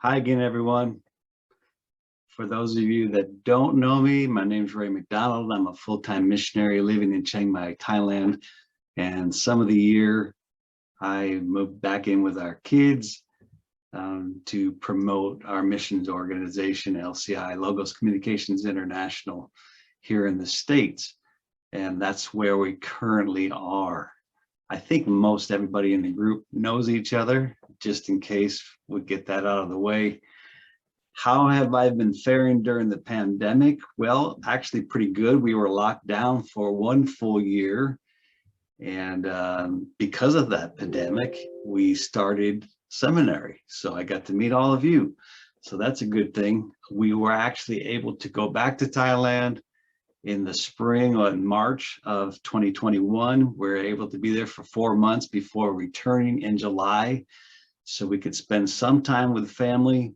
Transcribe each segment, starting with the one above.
Hi again, everyone. For those of you that don't know me, my name is Ray McDonald. I'm a full-time missionary living in Chiang Mai, Thailand. And some of the year, I moved back in with our kids to promote our missions organization, LCI, Logos Communications International, here in the States. And that's where we currently are. I think most everybody in the group knows each other, just in case we get that out of the way. How have I been faring during the pandemic? Well, actually pretty good. We were locked down for 1 full year. And because of that pandemic, we started seminary. So I got to meet all of you. So that's a good thing. We were actually able to go back to Thailand in the spring or in March of 2021. We're able to be there for 4 months before returning in July, so we could spend some time with family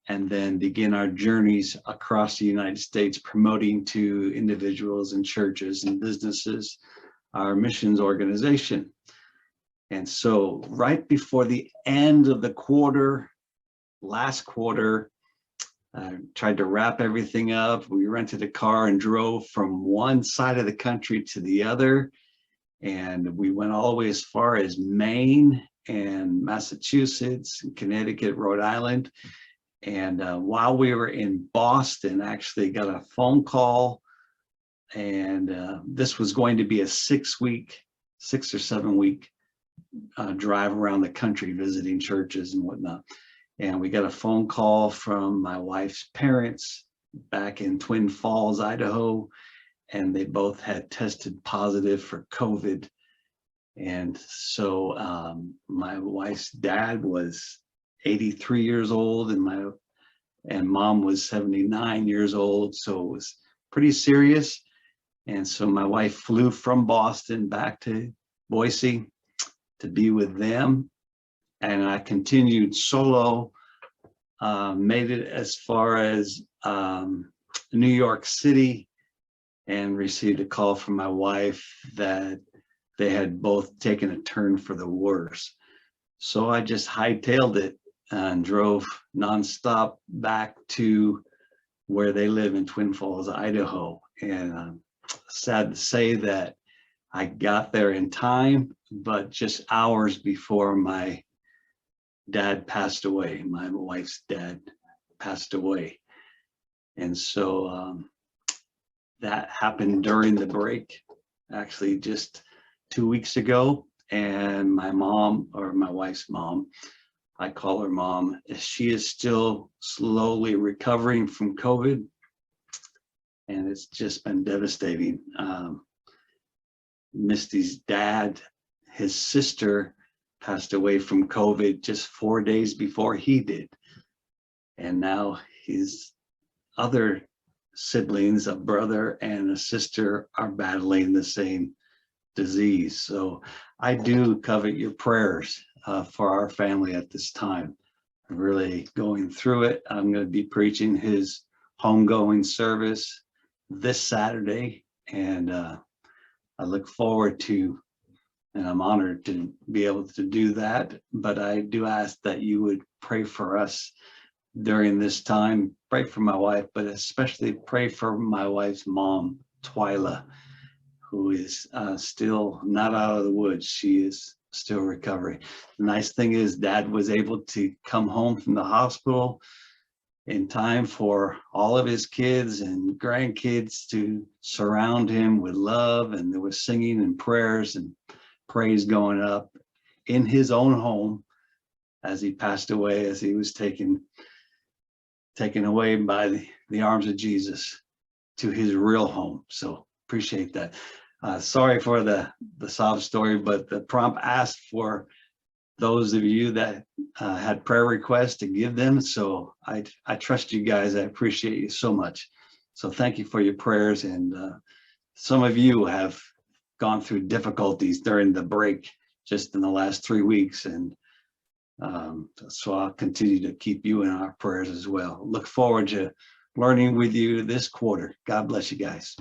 and then begin our journeys across the United States, promoting to individuals and churches and businesses our missions organization. And so right before the end of the quarter, last quarter, I tried to wrap everything up. We rented a car and drove from one side of the country to the other. And we went all the way as far as Maine and Massachusetts, and Connecticut, Rhode Island. And while we were in Boston, actually got a phone call. And this was going to be a 6 or 7 week drive around the country, visiting churches and whatnot. And we got a phone call from my wife's parents back in Twin Falls, Idaho, and they both had tested positive for COVID. And so my wife's dad was 83 years old and mom was 79 years old. So it was pretty serious. And so my wife flew from Boston back to Boise to be with them. And I continued solo, made it as far as New York City, and received a call from my wife that they had both taken a turn for the worse. So I just hightailed it and drove nonstop back to where they live in Twin Falls, Idaho. And sad to say that I got there in time, but just hours before my dad passed away. My wife's dad passed away. And so that happened during the break, actually just 2 weeks ago. And my mom, or my wife's mom, I call her mom, she is still slowly recovering from COVID. And it's just been devastating. Misty's dad, his sister, passed away from COVID just 4 days before he did. And now his other siblings, a brother and a sister, are battling the same disease. So I do covet your prayers for our family at this time. I'm really going through it. I'm going to be preaching his homegoing service this Saturday. And I look forward to, and I'm honored to be able to do that. But I do ask that you would pray for us during this time. Pray for my wife, but especially pray for my wife's mom, Twyla, who is still not out of the woods. She is still recovering. The nice thing is Dad was able to come home from the hospital in time for all of his kids and grandkids to surround him with love. And there was singing and prayers and praise going up in his own home as he passed away, as he was taken away by the arms of Jesus to his real home. So appreciate that. Sorry for the sob story, but the prompt asked for those of you that had prayer requests to give them. So I trust you guys. I appreciate you so much. So thank you for your prayers. And some of you have gone through difficulties during the break just in the last 3 weeks. And so I'll continue to keep you in our prayers as well. Look forward to learning with you this quarter. God bless you guys.